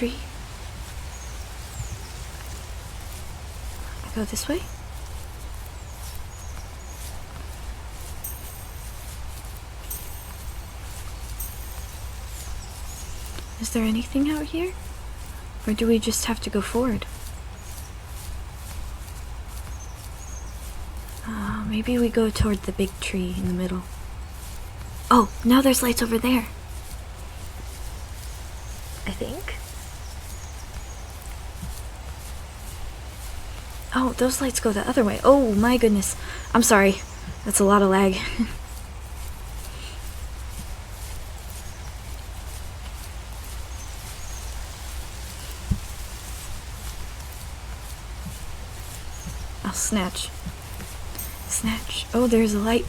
tree. I go this way? Is there anything out here? Or do we just have to go forward? Maybe we go toward the big tree in the middle. Oh, now there's lights over there. I think. Oh, those lights go the other way. Oh my goodness. I'm sorry. That's a lot of lag. I'll snatch. Snatch. Oh, there's a light.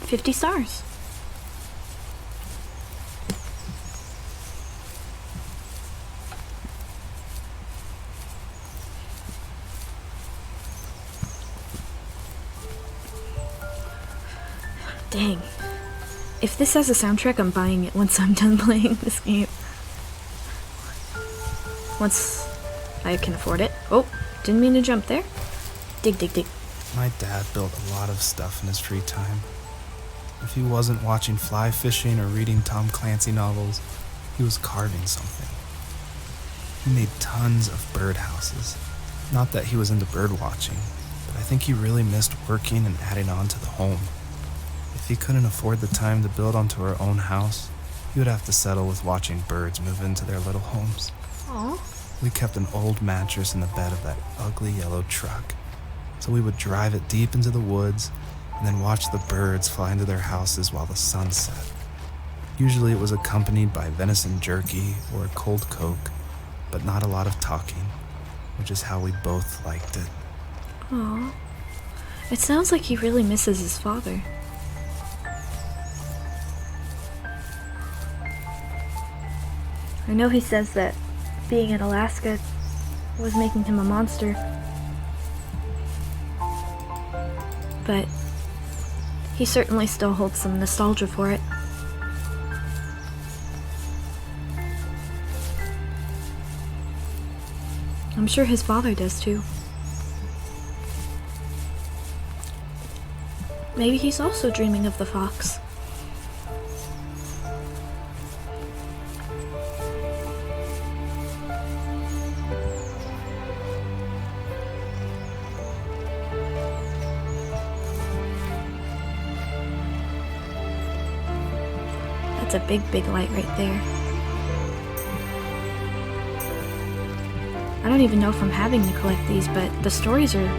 50 stars. Dang. If this has a soundtrack, I'm buying it once I'm done playing this game. Once I can afford it. Oh, didn't mean to jump there. Dig, dig, dig. My dad built a lot of stuff in his free time. If he wasn't watching fly fishing or reading Tom Clancy novels, he was carving something. He made tons of birdhouses. Not that he was into bird watching, but I think he really missed working and adding on to the home. If he couldn't afford the time to build onto our own house, he would have to settle with watching birds move into their little homes. Aww. We kept an old mattress in the bed of that ugly yellow truck, so we would drive it deep into the woods and then watch the birds fly into their houses while the sun set. Usually it was accompanied by venison jerky or a cold Coke, but not a lot of talking, which is how we both liked it. Aww. It sounds like he really misses his father. I know he says that being in Alaska was making him a monster, but he certainly still holds some nostalgia for it. I'm sure his father does too. Maybe he's also dreaming of the fox. That's a big, big light right there. I don't even know if I'm having to collect these, but the stories are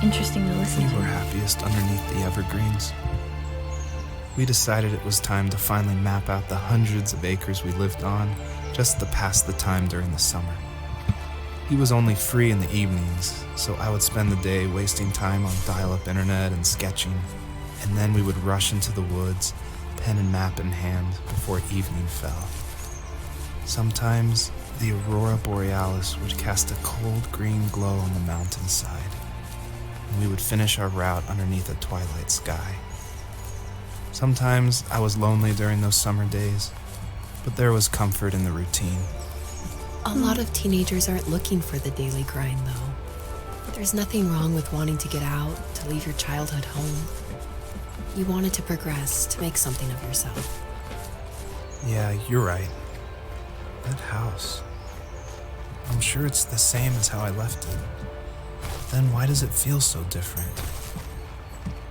interesting to listen We to. were happiest underneath the evergreens. We decided it was time to finally map out the hundreds of acres we lived on just to pass the time during the summer. He was only free in the evenings, so I would spend the day wasting time on dial-up internet and sketching, and then we would rush into the woods, pen and map in hand, before evening fell. Sometimes the aurora borealis would cast a cold green glow on the mountainside, and we would finish our route underneath a twilight sky. Sometimes I was lonely during those summer days, but there was comfort in the routine. A lot of teenagers aren't looking for the daily grind, though. There's nothing wrong with wanting to get out, to leave your childhood home. You wanted to progress, to make something of yourself. Yeah, you're right. That house. I'm sure it's the same as how I left it. But then why does it feel so different?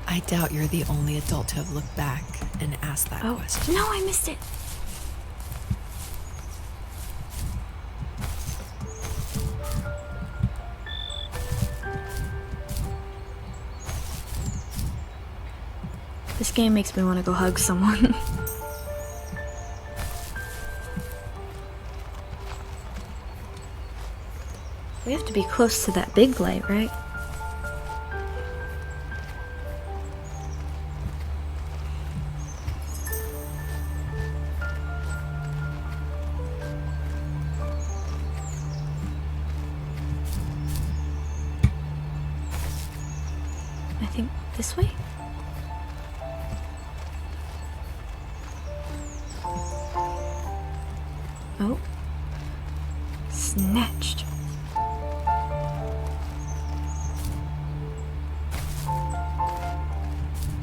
I doubt you're the only adult to have looked back and asked that Oh, question. no, I missed it. This game makes me want to go hug someone. We have to be close to that big light, right? I think this way? Oh. Snatched.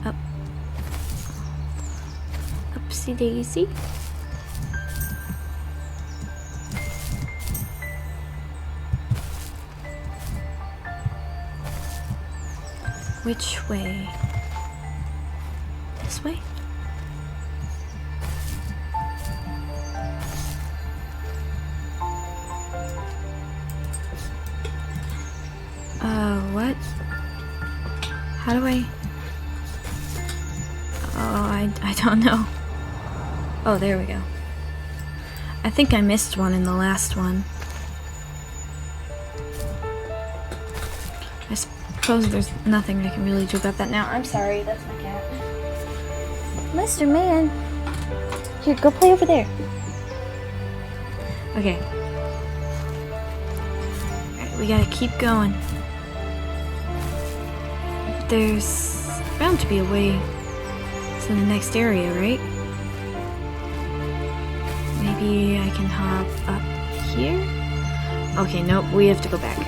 Up. Upsy daisy. Which way? This way? What? How do I... Oh, I don't know. Oh, there we go. I think I missed one in the last one. I suppose there's nothing I can really do about that now. I'm sorry, that's my cat. Mr. Man! Here, go play over there. Okay. Alright, we gotta keep going. There's bound to be a way to the next area, right? Maybe I can hop up here? Okay, nope, we have to go back.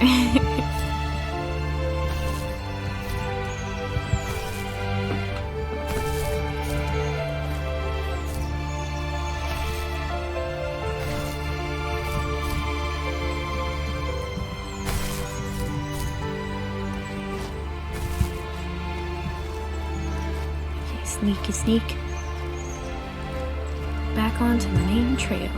Sneaky sneak. Back onto the main trail.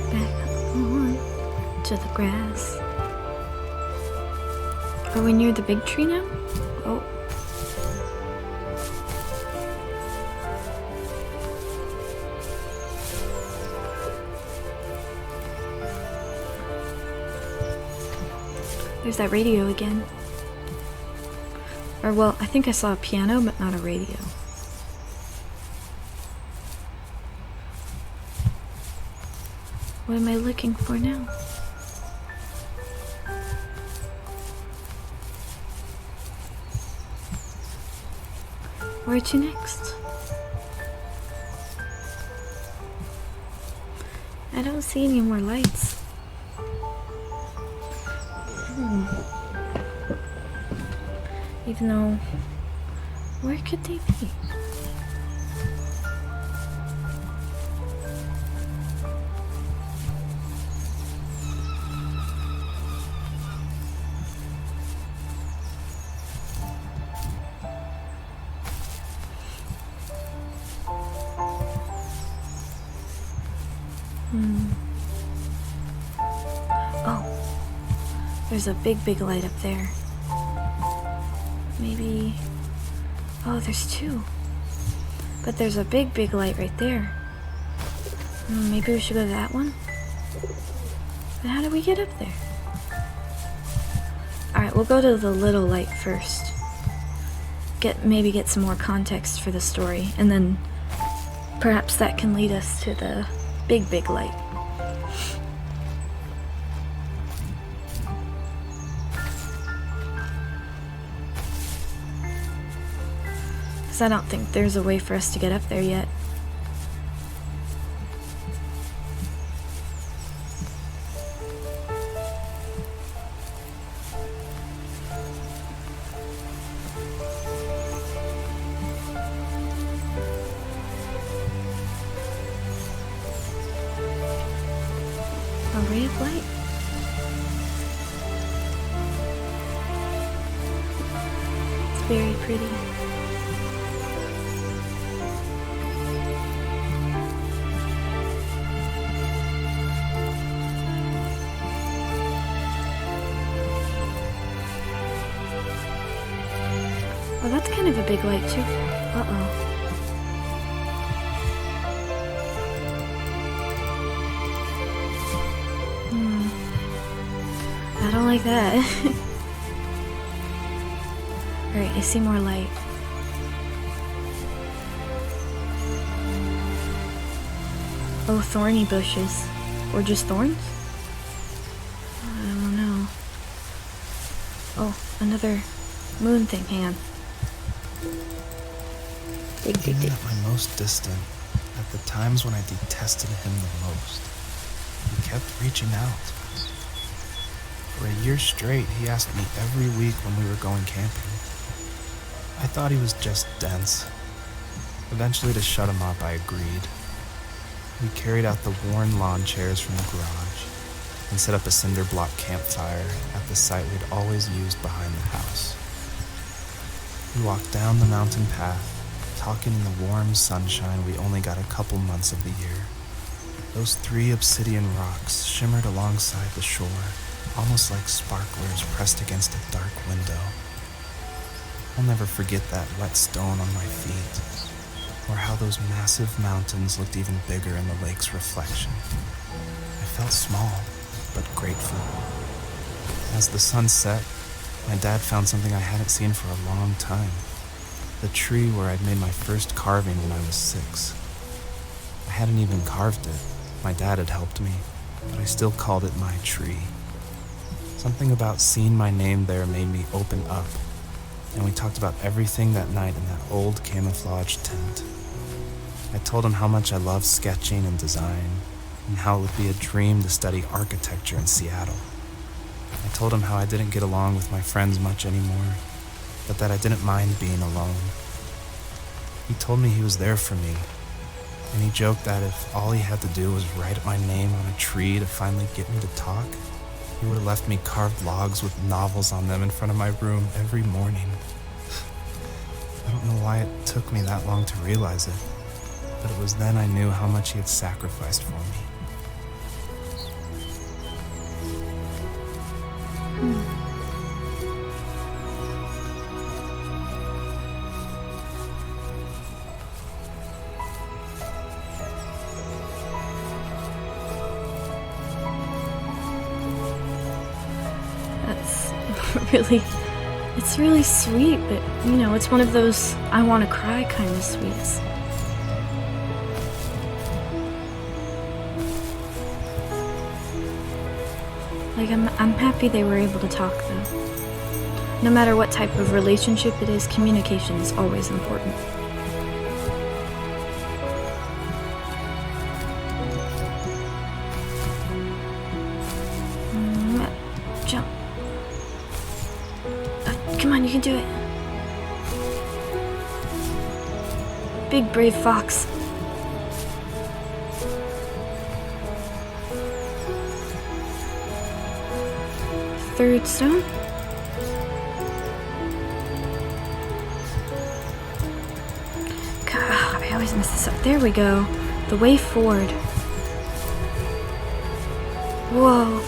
Back on to the grass. Are we near the big tree now? Oh. There's that radio again. Or, well, I think I saw a piano, but not a radio. What am I looking for now? Where to next? I don't see any more lights. Even though, where could they be? Oh, there's a big light up there. Maybe... Oh, there's two. But there's a big light right there. Maybe we should go to that one? But how do we get up there? Alright, we'll go to the little light first. Maybe get some more context for the story, and then perhaps that can lead us to the big light. I don't think there's a way for us to get up there yet. A ray of light? It's very pretty. Well, that's kind of a big light, too. Uh-oh. I don't like that. Alright, I see more light. Oh, thorny bushes. Or just thorns? Oh, another moon thing. Hang on. Dig, dig, Even dig. at my most distant, at the times when I detested him the most, he kept reaching out. For a year straight, he asked me every week when we were going camping. I thought he was just dense. Eventually, to shut him up, I agreed. We carried out the worn lawn chairs from the garage and set up a cinder block campfire at the site we'd always used behind the house. We walked down the mountain path, talking in the warm sunshine we only got a couple months of the year. Those 3 obsidian rocks shimmered alongside the shore, almost like sparklers pressed against a dark window. I'll never forget that wet stone on my feet, or how those massive mountains looked even bigger in the lake's reflection. I felt small, but grateful. As the sun set, my dad found something I hadn't seen for a long time. The tree where I'd made my first carving when I was 6. I hadn't even carved it. My dad had helped me, but I still called it my tree. Something about seeing my name there made me open up, and we talked about everything that night in that old camouflage tent. I told him how much I loved sketching and design, and how it would be a dream to study architecture in Seattle. I told him how I didn't get along with my friends much anymore, but that I didn't mind being alone. He told me he was there for me, and he joked that if all he had to do was write my name on a tree to finally get me to talk, he would have left me carved logs with novels on them in front of my room every morning. I don't know why it took me that long to realize it, but it was then I knew how much he had sacrificed for me. That's it's really sweet, but you know, it's one of those I want to cry kind of sweets. Like, I'm happy they were able to talk, though. No matter what type of relationship it is, communication is always important. Jump. Come on, you can do it. Big brave fox. Third stone. God, I always mess this up. There we go. The way forward. Whoa.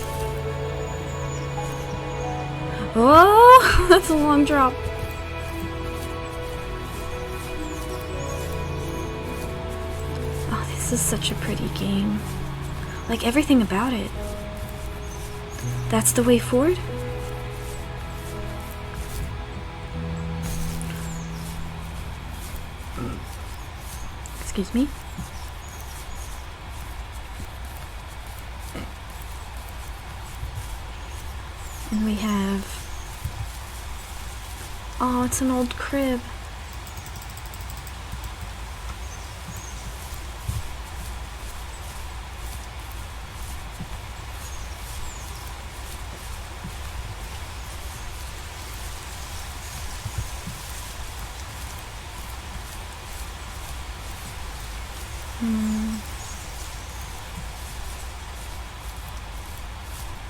Oh, that's a long drop. Oh, this is such a pretty game. Like, everything about it. That's the way forward? Excuse me? And we have... Oh, it's an old crib.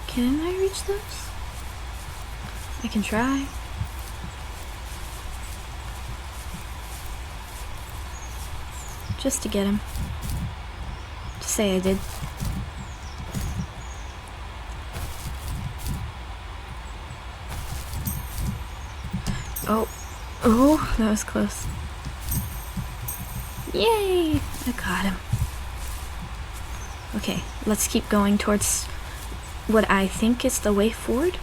Can I reach those? I can try. Just to get him. To say I did. Oh. Oh, that was close. Yay! I got him. Okay, let's keep going towards what I think is the way forward.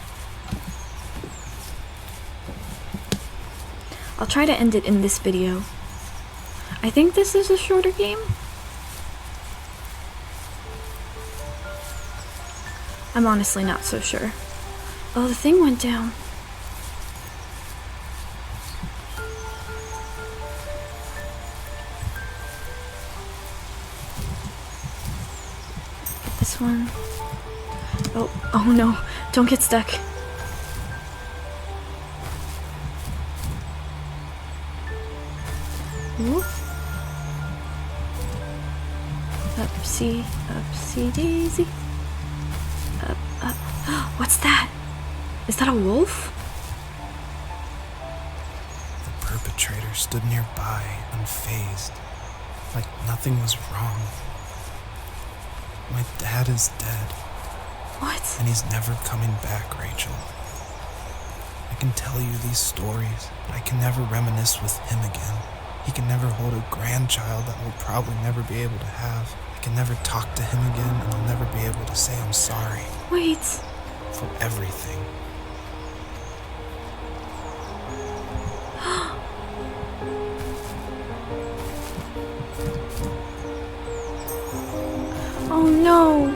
I'll try to end it in this video. I think this is a shorter game. I'm honestly not so sure. Oh, the thing went down. this one. Oh no, don't get stuck. Ooh. Upsy, upsy daisy. Up. What's that? Is that a wolf? The perpetrator stood nearby, unfazed, like nothing was wrong. My dad is dead, What? and he's never coming back, Rachel. I can tell you these stories, but I can never reminisce with him again. He can never hold a grandchild that we'll probably never be able to have. I can never talk to him again, and I'll never be able to say I'm sorry Wait. for everything. Oh no.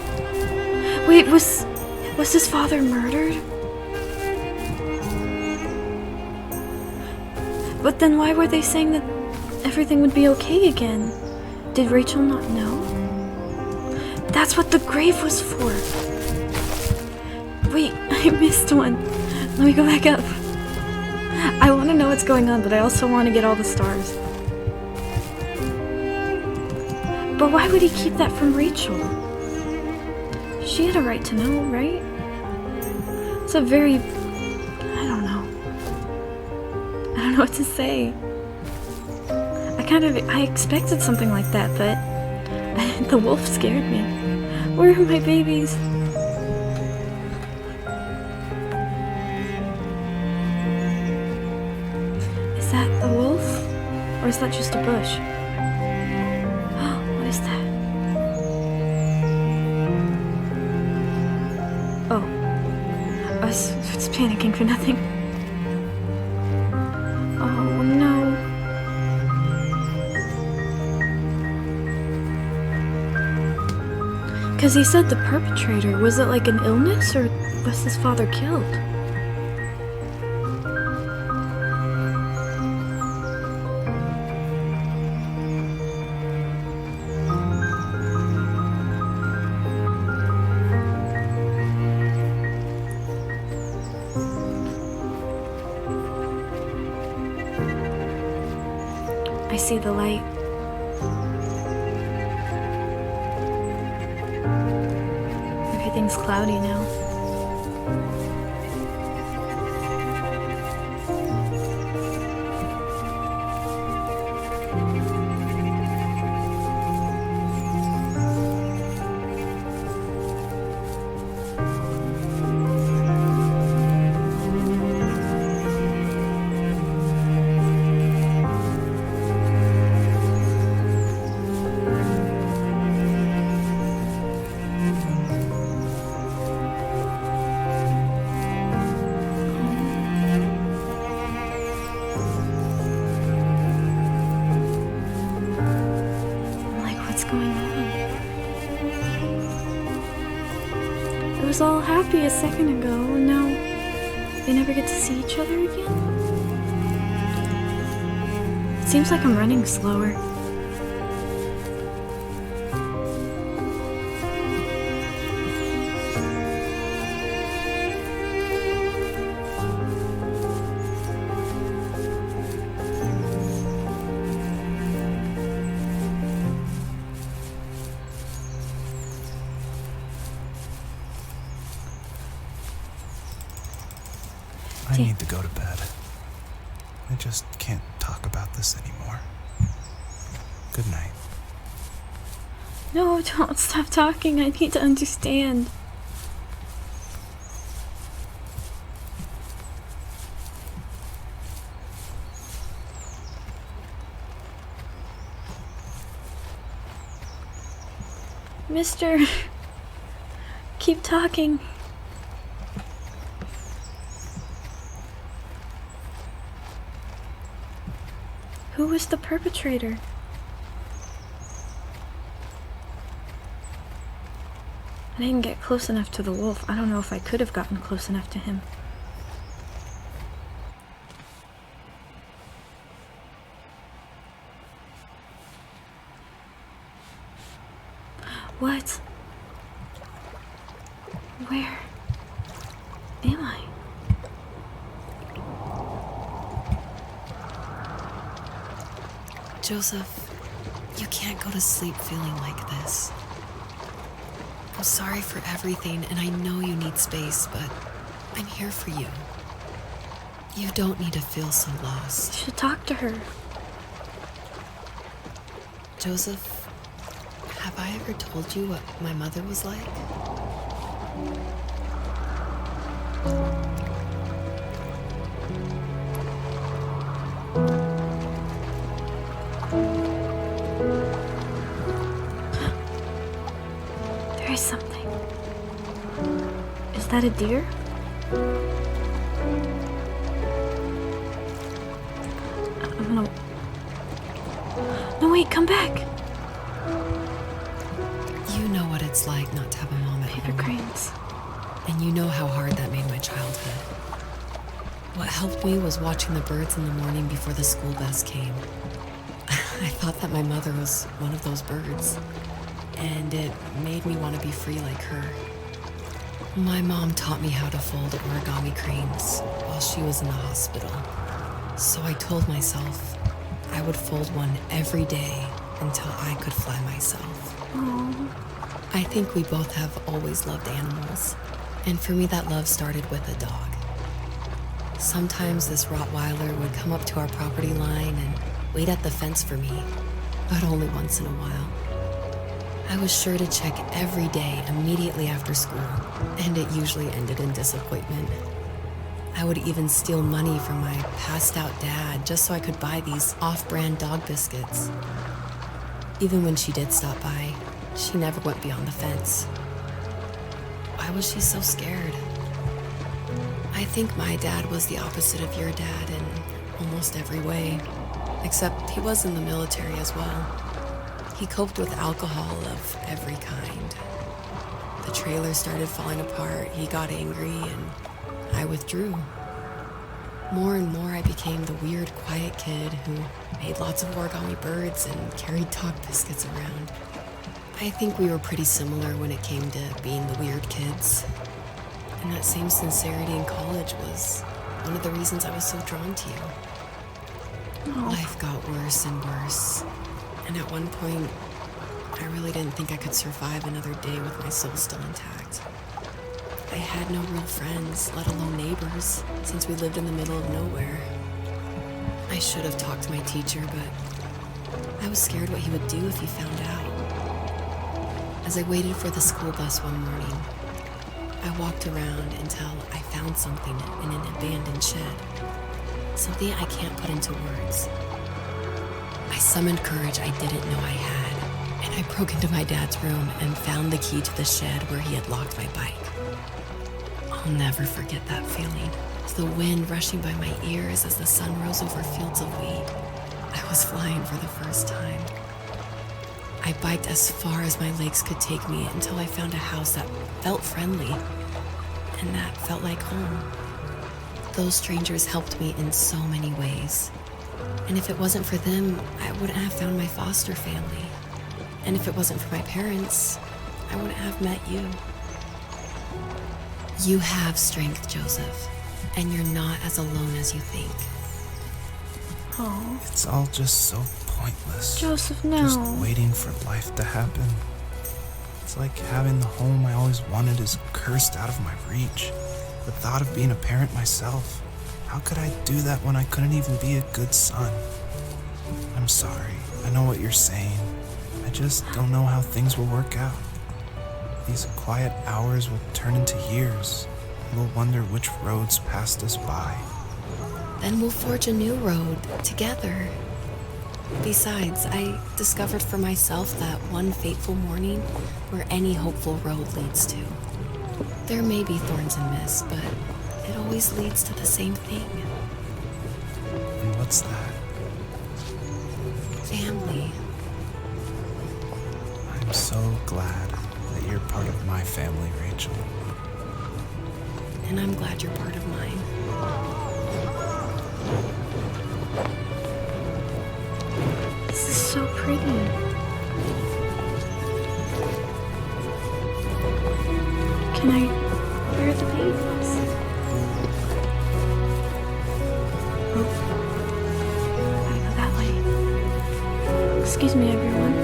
Wait, was his father murdered? But then why were they saying that everything would be okay again? Did Rachel not know? That's what the grave was for. Wait, I missed one. Let me go back up. I want to know what's going on, but I also want to get all the stars. But why would he keep that from Rachel? She had a right to know, right? It's a very... I don't know what to say. I expected something like that, but the wolf scared me. Where are my babies? Is that the wolf? Or is that just a bush? What is that? Oh. I was just panicking for nothing. Oh no. Because he said the perpetrator. Was it like an illness, or was his father killed? I see the light. Everything's cloudy now. It was all happy a second ago, and now they never get to see each other again? It seems like I'm running slower. I need to go to bed. I just can't talk about this anymore. Good night. No, don't stop talking. I need to understand. Mister, keep talking. Who was the perpetrator? I didn't get close enough to the wolf. I don't know if I could have gotten close enough to him. What? Where am I? Joseph, you can't go to sleep feeling like this. I'm sorry for everything, and I know you need space, but I'm here for you. You don't need to feel so I lost. should talk to her. Joseph, have I ever told you what my mother was like? There is something. Is that a deer? I'm gonna... No, wait, come back! You know what it's like not to have a mom at Paper home. cranes. And you know how hard that made my childhood. What helped me was watching the birds in the morning before the school bus came. I thought that my mother was one of those birds, and it made me want to be free like her. My mom taught me how to fold origami cranes while she was in the hospital. So I told myself I would fold one every day until I could fly myself. Oh, I think we both have always loved animals, and for me that love started with a dog. Sometimes this Rottweiler would come up to our property line and wait at the fence for me, but only once in a while. I was sure to check every day immediately after school, and it usually ended in disappointment. I would even steal money from my passed out dad just so I could buy these off-brand dog biscuits. Even when she did stop by, she never went beyond the fence. Why was she so scared? I think my dad was the opposite of your dad in almost every way, except he was in the military as well. He coped with alcohol of every kind. The trailer started falling apart, he got angry, and I withdrew. More and more, I became the weird, quiet kid who made lots of origami birds and carried dog biscuits around. I think we were pretty similar when it came to being the weird kids. And that same sincerity in college was one of the reasons I was so drawn to you. Life got worse and worse. And at one point, I really didn't think I could survive another day with my soul still intact. I had no real friends, let alone neighbors, since we lived in the middle of nowhere. I should have talked to my teacher, but I was scared what he would do if he found out. As I waited for the school bus one morning, I walked around until I found something in an abandoned shed. Something I can't put into words. I summoned courage I didn't know I had, and I broke into my dad's room and found the key to the shed where he had locked my bike. I'll never forget that feeling. The wind rushing by my ears as the sun rose over fields of wheat. I was flying for the first time. I biked as far as my legs could take me until I found a house that felt friendly and that felt like home. Those strangers helped me in so many ways. And if it wasn't for them, I wouldn't have found my foster family. And if it wasn't for my parents, I wouldn't have met you. You have strength, Joseph, and you're not as alone as you think. oh, It's all just so pointless. Joseph, no. Just waiting for life to happen. It's like having the home I always wanted is cursed out of my reach. The thought of being a parent myself. How could I do that when I couldn't even be a good son? I'm sorry. I know what you're saying. I just don't know how things will work out. These quiet hours will turn into years. And we'll wonder which roads passed us by. Then we'll forge a new road together. Besides, I discovered for myself that one fateful morning where any hopeful road leads to. There may be thorns and mist, but it always leads to the same thing. And what's that? Family. I'm so glad that you're part of my family, Rachel. And I'm glad you're part of mine. This is so pretty. Can I Excuse me, everyone.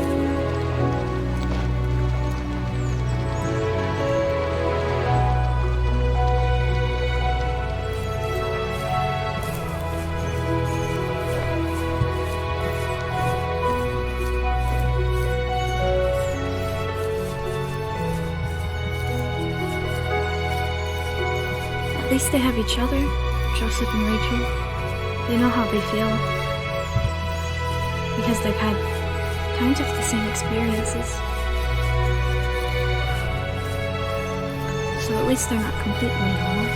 At least they have each other, Joseph and Rachel. They know how they feel. Because they've had kind of the same experiences. So at least they're not completely alone.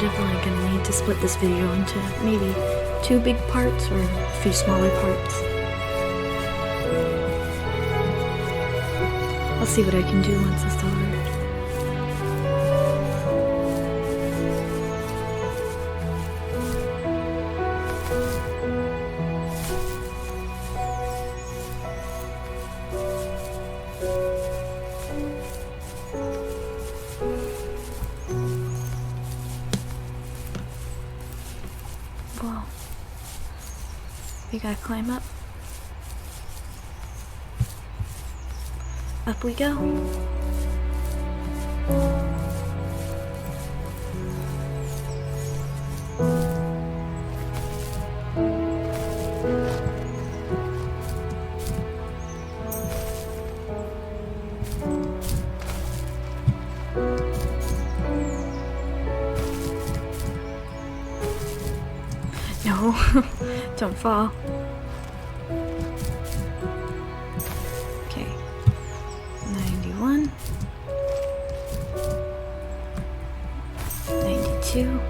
Definitely gonna need to split this video into maybe 2 big parts or a few smaller parts. I'll see what I can do once it's over. Whoa. We gotta climb up. Up we go. No, don't fall. Okay, 91, 92.